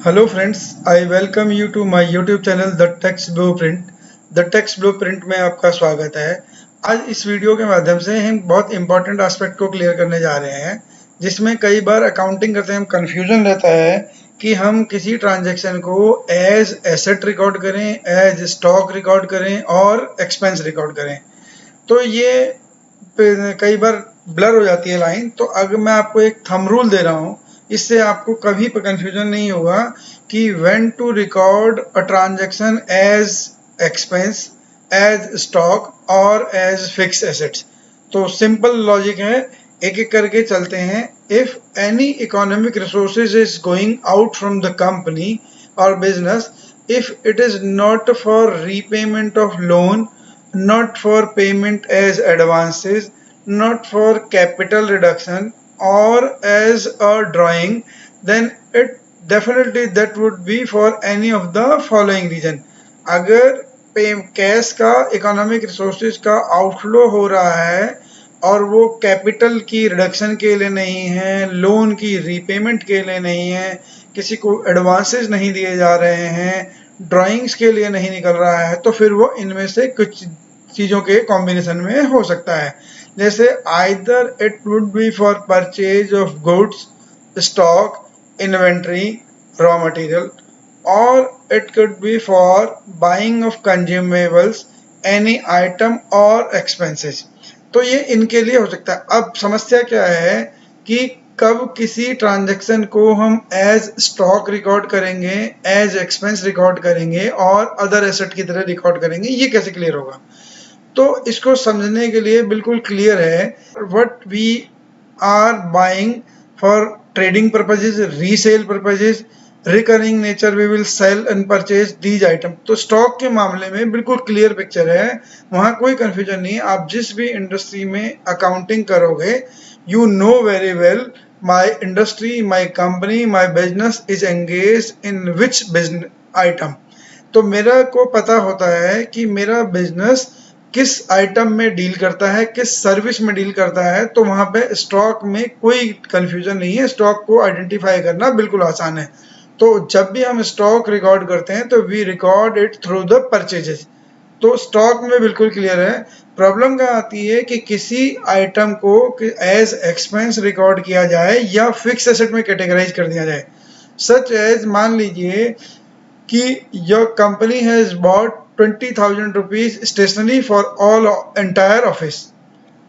Hello friends, I welcome you to my YouTube channel The Text Blueprint। The Text Blueprint में आपका स्वागत है। आज इस वीडियो के माध्यम से हम बहुत इंपॉर्टेंट एस्पेक्ट को क्लियर करने जा रहे हैं, जिसमें कई बार अकाउंटिंग करते हम कंफ्यूजन रहता है कि हम किसी ट्रांजैक्शन को एज एसेट रिकॉर्ड करें, एज स्टॉक रिकॉर्ड करें और एक्सपेंस रिकॉर्ड करें। तो ये कई बार ब्लर हो जाती है लाइन। तो अगर मैं आपको एक थंब रूल दे रहा हूँ, इससे आपको कभी कंफ्यूजन नहीं होगा कि when to record a transaction as expense, as stock और एज फिक्स एसेट्स। तो सिंपल लॉजिक है, एक एक करके चलते हैं। If any economic resources is going out from the company और business, if it is not for repayment of loan, not for payment as advances, not for capital reduction or as a drawing, then it definitely that would be for any of the following reason। अगर cash का economic resources का outflow हो रहा है और वो capital की reduction के लिए नहीं है, लोन की रीपेमेंट के लिए नहीं है, किसी को एडवांसेस नहीं दिए जा रहे हैं, ड्राइंग्स के लिए नहीं निकल रहा है, तो फिर वो इनमें से कुछ चीज़ों के कॉम्बिनेशन में हो सकता है। जैसे either it would be for purchase of goods, stock, inventory, raw material, और it could be for buying of consumables, any item और एक्सपेंसेस। तो ये इनके लिए हो सकता है। अब समस्या क्या है कि कब किसी ट्रांजैक्शन को हम एज स्टॉक रिकॉर्ड करेंगे, एज एक्सपेंस रिकॉर्ड करेंगे और अदर एसेट की तरह रिकॉर्ड करेंगे, ये कैसे क्लियर होगा? तो इसको समझने के लिए बिल्कुल क्लियर है, what we are buying for trading purposes, resale purposes, recurring nature, we will sell and purchase these item. तो स्टॉक के मामले में बिल्कुल क्लियर पिक्चर है, वहाँ कोई कंफ्यूजन नहीं है। आप जिस भी इंडस्ट्री में अकाउंटिंग करोगे, you know very well my industry, my company, my business is engaged in which business item। तो मेरा को पता होता है कि मेरा बिजनेस किस आइटम में डील करता है, किस सर्विस में डील करता है। तो वहां पे स्टॉक में कोई कंफ्यूजन नहीं है, स्टॉक को आइडेंटिफाई करना बिल्कुल आसान है। तो जब भी हम स्टॉक रिकॉर्ड करते हैं तो we record it through the purchases. तो स्टॉक में बिल्कुल क्लियर है। प्रॉब्लम क्या आती है कि किसी आइटम को एज एक्सपेंस रिकॉर्ड किया जाए या फिक्स एसेट में कैटेगराइज कर दिया जाए। सच एज मान लीजिए कि your company has bought 20,000 rupees stationery for all entire office.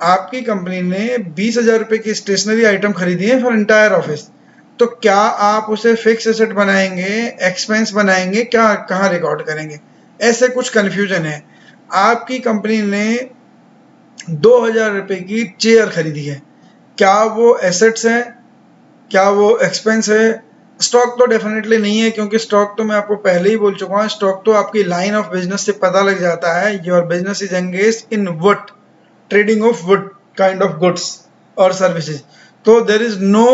आपकी कंपनी ने 20,000 रुपए की स्टेशनरी आइटम खरीदी है फॉर एंटायर ऑफिस। तो क्या आप उसे फिक्स एसेट बनाएंगे, एक्सपेंस बनाएंगे, क्या कहाँ रिकॉर्ड करेंगे? ऐसे कुछ कंफ्यूजन है। आपकी कंपनी ने 2,000 रुपए की चेयर खरीदी है, क्या वो एसेट्स है, क्या वो एक्सपेंस है? स्टॉक तो डेफिनेटली नहीं है, क्योंकि स्टॉक तो मैं आपको पहले ही बोल चुका हूँ, स्टॉक तो आपकी लाइन ऑफ बिजनेस से पता लग जाता है। Your business is engage in wood, trading of wood kind of goods और सर्विसेज। तो there is no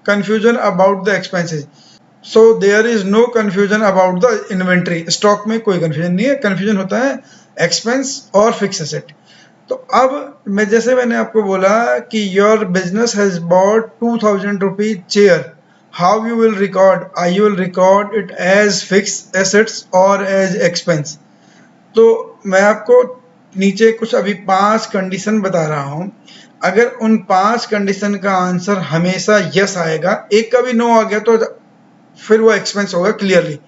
confusion about the expenses, so there is no confusion about the inventory. Stock में कोई confusion नहीं है, कंफ्यूजन होता है expense और fix asset. तो अब मैंने आपको बोला कि your business has bought 2,000 rupees chair, how you will record? I you will record it as fix assets और एज एक्सपेंस? तो मैं आपको नीचे कुछ अभी 5 कंडीशन बता रहा हूं। अगर उन 5 कंडीशन का आंसर हमेशा यस आएगा, एक का भी नो आ गया तो फिर वो एक्सपेंस होगा क्लियरली।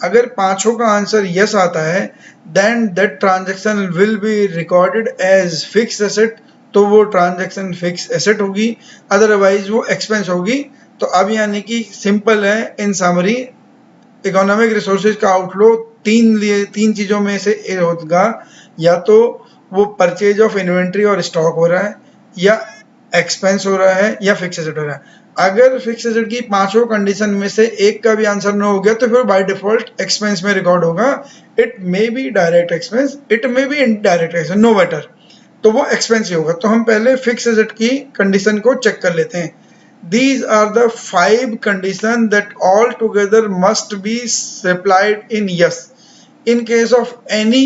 अगर पांचों का आंसर यस आता है, then that transaction will be recorded as fix asset. तो वो ट्रांजैक्शन फिक्स एसेट होगी, अदरवाइज वो एक्सपेंस होगी। तो अब यानी कि सिंपल है, इन समरी इकोनॉमिक रिसोर्सेज का आउटफ्लो तीन चीजों में से होगा, या तो वो परचेज ऑफ इन्वेंट्री और स्टॉक हो रहा है, या एक्सपेंस हो रहा है, या फिक्स एसेट हो रहा है। अगर फिक्स एसेट की पांचों कंडीशन में से एक का भी आंसर नो हो गया तो फिर बाय डिफॉल्ट एक्सपेंस में रिकॉर्ड होगा। It may be direct expense, it may be indirect expense, no matter, तो वो एक्सपेंस ही होगा। तो हम पहले फिक्स एसेट की कंडीशन को चेक कर लेते हैं। These are the 5 conditions that all together must be replied in yes. In case of any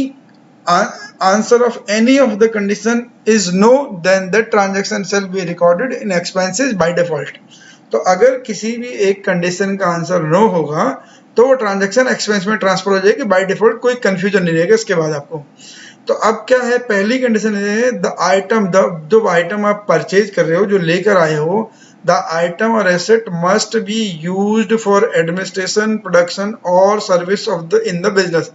answer of any of the condition is no, then the transaction shall be recorded in expenses by default। तो अगर किसी भी एक condition का answer no होगा तो वो transaction expense में ट्रांसफर हो जाएगी बाय डिफॉल्ट, कोई कंफ्यूजन नहीं रहेगा इसके बाद आपको। तो अब क्या है, पहली कंडीशन है द आइटम, जो आइटम आप परचेज कर रहे हो, जो लेकर आए हो, द आइटम और asset must be used for administration, production और service of the in the business,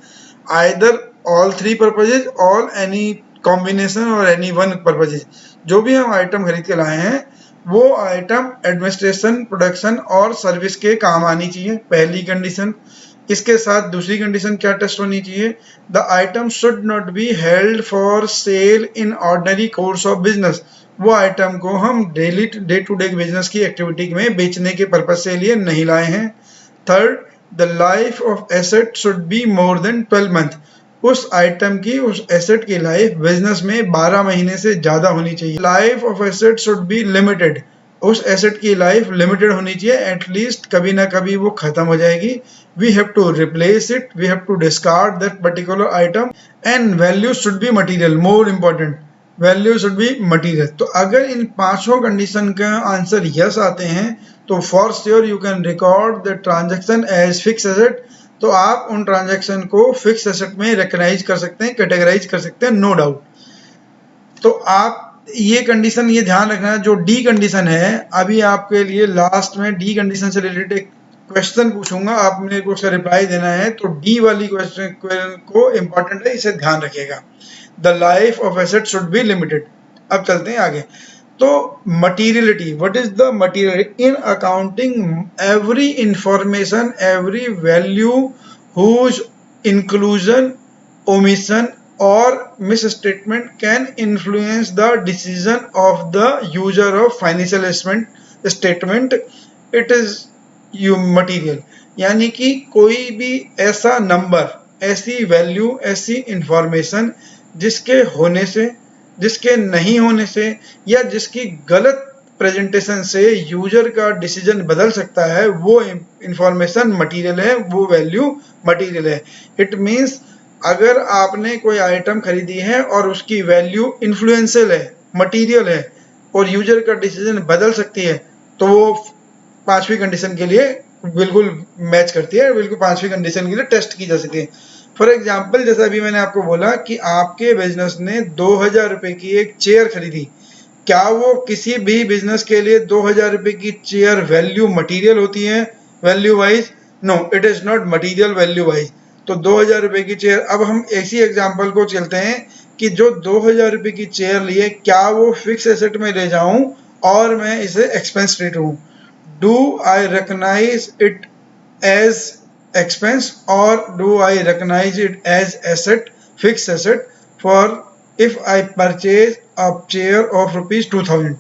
either all three purposes, all any combination और एनी वन पर्पजेज। जो भी हम आइटम खरीद के लाए हैं वो आइटम एडमिनिस्ट्रेशन, प्रोडक्शन और सर्विस के काम आनी चाहिए, पहली कंडीशन। इसके साथ दूसरी कंडीशन क्या टेस्ट होनी चाहिए, the item should not be held for sale in ordinary course of business, वो आइटम को हम daily day to day business की एक्टिविटी में बेचने के पर्पज से लिए नहीं लाए हैं। Third, the life of asset should be more than 12 month, उस आइटम की, उस एसेट की लाइफ बिजनेस में 12 महीने से ज्यादा होनी चाहिए। Life of asset should be limited, उस एसेट की लाइफ लिमिटेड होनी चाहिए, एटलीस्ट कभी ना कभी वो खत्म हो जाएगी। We have to replace it, we have to discard that particular item, and value should be material, more important, value should be material. तो अगर इन पांचों कंडीशन का आंसर यस आते हैं तो for sure you can record the transaction as fix asset, तो आप उन ट्रांजैक्शन को फिक्स एसेट में रिकॉग्नाइज कर सकते हैं, कैटेगराइज कर सकते हैं, नो डाउट। तो आप ये कंडीशन ये ध्यान रखना, जो डी कंडीशन है, अभी आपके लिए लास्ट में डी कंडीशन से रिलेटेड एक क्वेश्चन पूछूंगा, आप मेरे को उसका रिप्लाई देना है, तो डी वाली क्वेश्चन को इम्पोर्टेंट है, इसे ध्यान रखिएगा। The life of asset should be limited. अब चलते हैं आगे। तो materiality, what is the materiality in accounting, every information, every value whose inclusion, omission or misstatement can influence the decision of the user of financial statement, it is material। यानी कि कोई भी ऐसा नंबर, ऐसी वैल्यू, ऐसी information जिसके होने से, जिसके नहीं होने से या जिसकी गलत प्रेजेंटेशन से यूजर का डिसीजन बदल सकता है, वो इंफॉर्मेशन मटीरियल है, वो वैल्यू मटीरियल है। इट मीन्स अगर आपने कोई आइटम खरीदी है और उसकी वैल्यू इन्फ्लुएंशियल है, मटीरियल है, और यूजर का डिसीजन बदल सकती है, तो वो पांचवी कंडीशन के लिए बिल्कुल मैच करती है, बिल्कुल पांचवी कंडीशन के लिए टेस्ट की जा सकती है। फॉर एग्जाम्पल, जैसा अभी मैंने आपको बोला कि आपके बिजनेस ने 2000 रुपए की एक चेयर खरीदी, क्या वो किसी भी बिजनेस के लिए 2000 रुपए की चेयर वैल्यू मटीरियल होती है value wise? No, it is not material value wise. तो 2000 रुपए की चेयर, अब हम ऐसी एग्जांपल को चलते हैं कि जो 2000 रुपए की चेयर लिए, क्या वो फिक्स एसेट में ले जाऊं और मैं इसे एक्सपेंस ट्रीट हूं? Do I recognise it as expense और do I recognise it as asset, fix asset, for if I purchase a chair of ₹2000?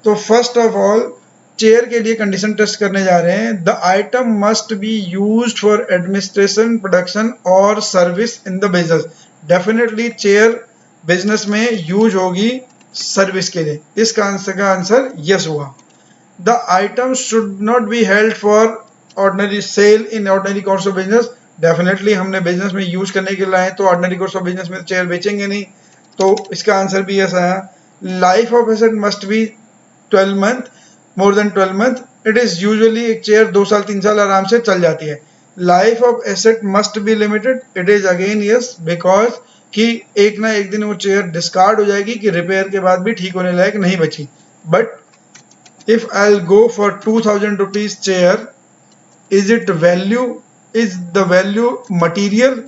तो फर्स्ट ऑफ ऑल चेयर के लिए कंडीशन टेस्ट करने जा रहे हैं। The item must be used for administration, production और service in the business. Definitely chair business में use होगी सर्विस के लिए, इसका आंसर यस हुआ। The item should not be held for ordinary sale in ordinary course of business. Definitely हमने business में use करने के लिए तो ऑर्डिनरी कोर्स ऑफ बिजनेस में चेयर बेचेंगे नहीं, तो इसका आंसर भी यस आया। Life of asset must B 12 month, more than 12 month. It is usually एक चेयर 2 साल 3 साल आराम से चल जाती है। Life of asset must B limited, it is again yes, because कि एक ना एक दिन वो चेयर डिस्कार्ड हो जाएगी कि रिपेयर के बाद भी ठीक होने लायक नहीं बची। But if I will go for 2000 rupees chair, is it value, is the value material?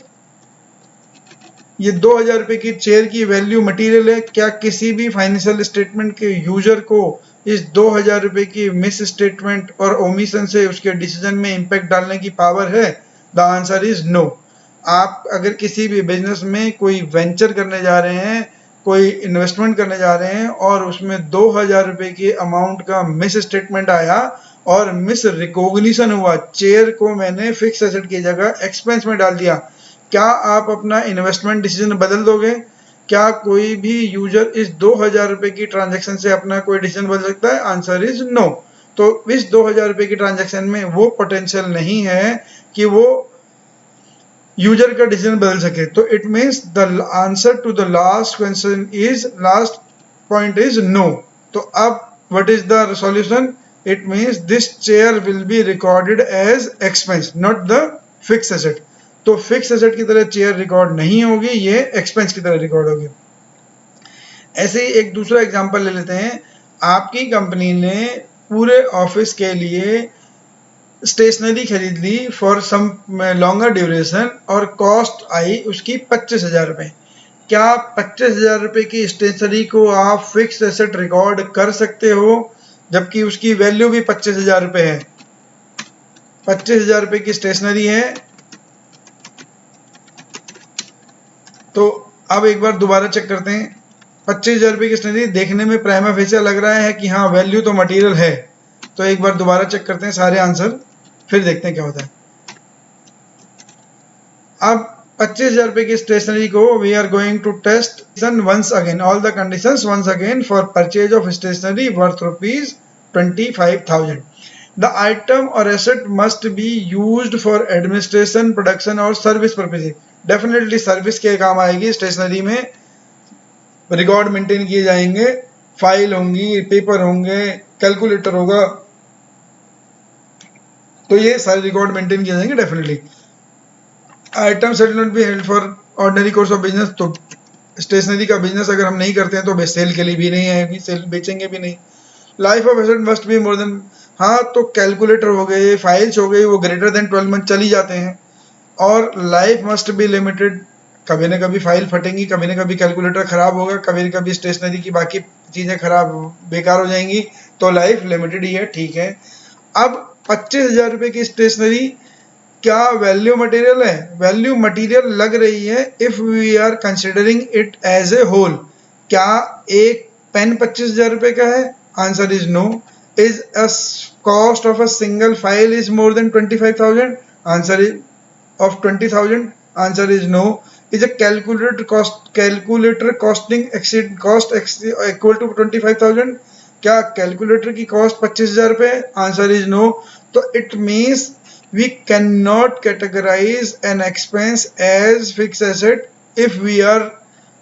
ये 2000 रुपए की चेयर की वैल्यू मटीरियल है? क्या किसी भी फाइनेंशियल स्टेटमेंट के यूजर को इस 2000 रुपए की मिस स्टेटमेंट और ओमिशन से उसके डिसीजन में इंपैक्ट डालने की पावर है? The answer is no. आप अगर किसी भी बिजनेस में कोई वेंचर करने जा रहे हैं, कोई इन्वेस्टमेंट करने जा रहे हैं और उसमें 2000 रुपए की अमाउंट का मिस स्टेटमेंट आया और मिस रिकॉग्निशन हुआ, चेयर को मैंने फिक्स एसेट की जगह एक्सपेंस में डाल दिया, क्या आप अपना इन्वेस्टमेंट डिसीजन बदल दोगे? क्या कोई भी यूजर इस 2000 रुपए की ट्रांजैक्शन से अपना कोई डिसीजन बदल सकता है? Answer is no. तो इस 2000 रुपए की ट्रांजैक्शन में वो पोटेंशियल नहीं है कि वो यूजर का डिसीजन बदल सके। तो it means the answer to the last question is, last point is no. तो अब what is the solution? it means this chair will be recorded as expense, not the fixed asset. तो fix asset की तरह chair record नहीं होगी, ये expense की तरह रिकॉर्ड होगी। ऐसे ही एक दूसरा एग्जांपल ले लेते हैं। आपकी कंपनी ने पूरे ऑफिस के लिए स्टेशनरी खरीद ली फॉर सम लॉन्गर ड्यूरेशन और कॉस्ट आई उसकी 25,000 रुपये। क्या 25,000 रुपये की स्टेशनरी को आप फिक्स एसेट रिकॉर्ड कर सकते हो, जबकि उसकी वैल्यू भी 25,000 रुपये है? 25,000 रुपये की स्टेशनरी है। तो अब एक बार दोबारा चेक करते हैं। 25,000 रुपये की स्टेशनरी देखने में प्राइमा फेसिया लग रहा है कि हाँ वैल्यू तो मटेरियल है। तो एक बार दोबारा चेक करते हैं सारे आंसर, फिर देखते हैं क्या होता है। अब 25,000 रुपये की स्टेशनरी को we are going to test once again all the conditions once again for purchase of stationery worth ₹25,000। The item और asset must be used for administration, production और सर्विस पर्पसेज। डेफिनेटली सर्विस के काम आएगी। Stationery में record maintain किए जाएंगे, file होंगी, paper होंगे, कैलकुलेटर होगा, तो ये सारे रिकॉर्ड मेंटेन किए जाएंगे definitely. Item shall not be held for ordinary course of business. तो स्टेशनरी का बिजनेस अगर हम नहीं करते हैं तो सेल के लिए भी नहीं है, सेल बेचेंगे भी नहीं। Life of asset must B more then, हाँ तो कैलकुलेटर हो गए, फाइल्स हो गई, वो ग्रेटर देन 12 मंथ चली जाते हैं। और लाइफ मस्ट बी लिमिटेड, कभी ना कभी फाइल फटेंगी, कभी ना कभी कैलकुलेटर खराब होगा, कभी ना कभी स्टेशनरी की बाकी चीजें खराब बेकार हो जाएंगी, तो लाइफ लिमिटेड ही है, ठीक है। अब 25,000 रुपये की स्टेशनरी क्या वैल्यू मटेरियल है? वैल्यू मटेरियल लग रही है if we are considering it as a whole. क्या एक पेन 25,000 रुपये का है? Answer is no. Is a cost of a single file is more than 25,000? Answer is of 20,000? Answer is no. Is a calculator costing cost equal to 25,000? क्या calculator की cost 25,000 रुपये? Answer is no. तो it means we can not categorise an expense as fix asset if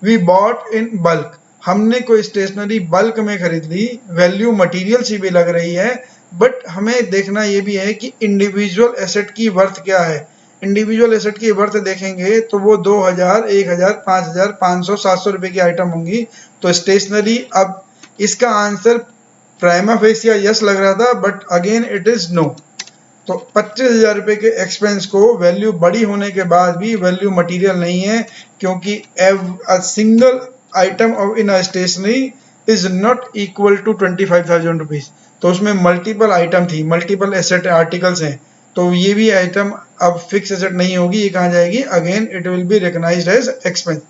we bought in bulk. हमने कोई stationery bulk में खरीद ली, value material सी भी लग रही है, बट हमें देखना ये भी है कि इंडिविजुअल एसेट की वर्थ क्या है। इंडिविजुअल एसेट की वर्थ देखेंगे तो वो 2,000, 1,000, 5,000, 500, 700 रुपए की आइटम होंगी। तो स्टेशनरी, अब इसका आंसर प्राइमा फेसिया यस लग रहा था, but again it is no. तो 25,000 रुपए के एक्सपेंस को वैल्यू बड़ी होने के बाद भी वैल्यू मटेरियल नहीं है, क्योंकि single item of in a stationery is not equal to 25,000 rupees. तो उसमें मल्टीपल आइटम थी, मल्टीपल एसेट आर्टिकल्स हैं, तो ये भी आइटम अब फिक्स एसेट नहीं होगी, ये कहाँ जाएगी? Again it will be recognized as expense.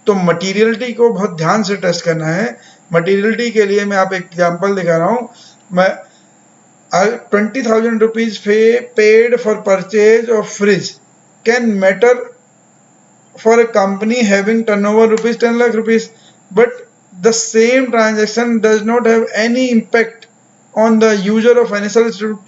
तो मटेरियलिटी को बहुत ध्यान से टेस्ट करना है। मटेरियलिटी के लिए मैं आप एग्जांपल दिखा रहा हूँ। मैं 20,000 rupees paid for purchase of fridge can matter for a company having turnover rupees 10 lakh rupees, but the same transaction does not have any impact on the user of financial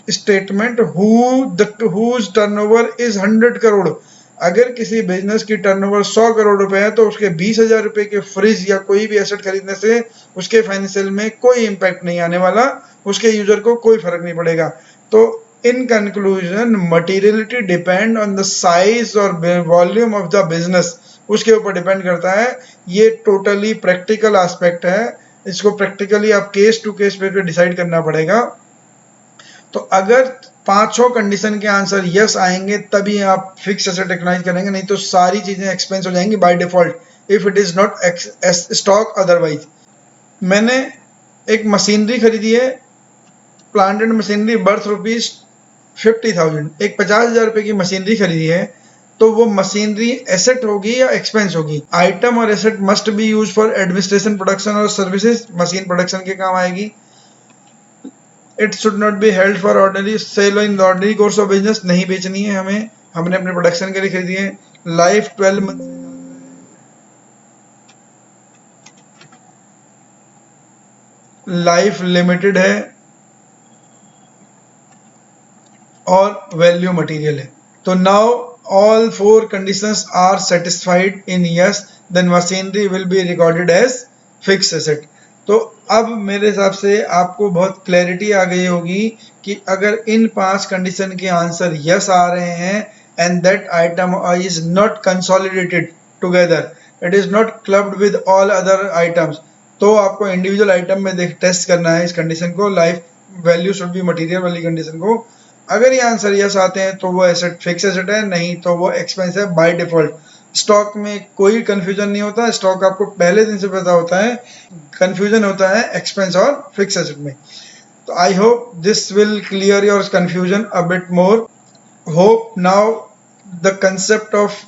statement whose turnover is 100 crore. अगर किसी business की turnover 100 crore रुपए है तो उसके 20,000 रुपए के fridge या कोई भी एसेट खरीदने से उसके फाइनेंशियल में कोई इम्पैक्ट नहीं आने वाला, उसके यूजर को कोई फर्क नहीं पड़ेगा। तो in conclusion materiality depend on the size और वॉल्यूम ऑफ द बिजनेस, उसके ऊपर डिपेंड करता है। ये टोटली प्रैक्टिकल एस्पेक्ट है, इसको प्रैक्टिकली आप केस टू केस पे डिसाइड करना पड़ेगा। तो अगर 5-6 कंडीशन के आंसर यस आएंगे तभी आप फिक्स एसेट रिकॉग्नाइज करेंगे, नहीं तो सारी चीजें एक्सपेंस हो जाएंगी by default if it is not stock otherwise. मैंने एक मशीनरी खरीदी है, प्लांट एंड मशीनरी वर्थ ₹50,000। एक 50,000 रुपए की मशीनरी खरीदी है, तो वो मशीनरी एसेट होगी या एक्सपेंस होगी? आइटम और asset must be use for administration, production और सर्विसेज। मशीन प्रोडक्शन के काम आएगी। It should not be held for ordinary sale in the ordinary course of business, नहीं बेचनी है हमें, हमने अपने प्रोडक्शन के लिए खरीदी है। लाइफ 12 मंथ, लाइफ लिमिटेड है और वैल्यू मटेरियल है। तो now all 4 conditions are satisfied in yes, then machinery will be recorded as fixed asset. तो अब मेरे हिसाब से आपको बहुत क्लैरिटी आ गई होगी कि अगर इन 5 कंडीशन के आंसर यस आ रहे हैं and that item is not consolidated together, it is not clubbed with all other items, तो आपको इंडिविजुअल आइटम में टेस्ट करना है इस कंडीशन को, life value should B material वाली कंडीशन को। अगर ये आंसर यस आते हैं तो वो एसेट फिक्स एसेट है, नहीं तो वो एक्सपेंस है बाय डिफॉल्ट। स्टॉक में कोई कंफ्यूजन नहीं होता, स्टॉक आपको पहले दिन से पता होता है, कंफ्यूजन होता है एक्सपेंस और फिक्स एसेट में। तो I hope this will clear your confusion a bit more. Hope now the concept of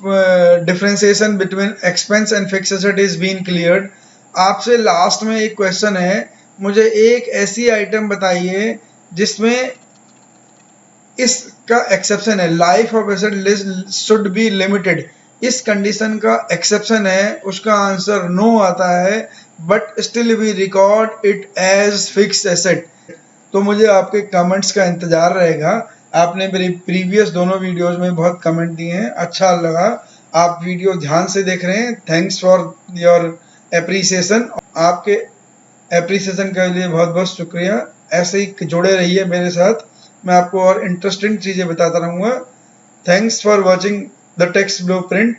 differentiation between expense and fix asset is been cleared. आपसे लास्ट में एक क्वेश्चन है, मुझे एक ऐसी आइटम बताइए जिसमें इसका एक्सेप्शन है, life of asset should be limited, इस कंडीशन का एक्सेप्शन है, उसका आंसर नो आता है, but still we record it as fix asset. तो मुझे आपके कमेंट्स का इंतजार रहेगा। आपने मेरी प्रीवियस दोनों वीडियोस में बहुत कमेंट दिए हैं, अच्छा लगा, आप वीडियो ध्यान से देख रहे हैं, थैंक्स फॉर योर एप्रिसिएशन। आपके एप्रिसिएशन के लिए बहुत बहुत शुक्रिया, ऐसे ही जुड़े रहिए मेरे साथ, मैं आपको और इंटरेस्टिंग चीज़ें बताता रहूँगा। Thanks for watching the text blueprint.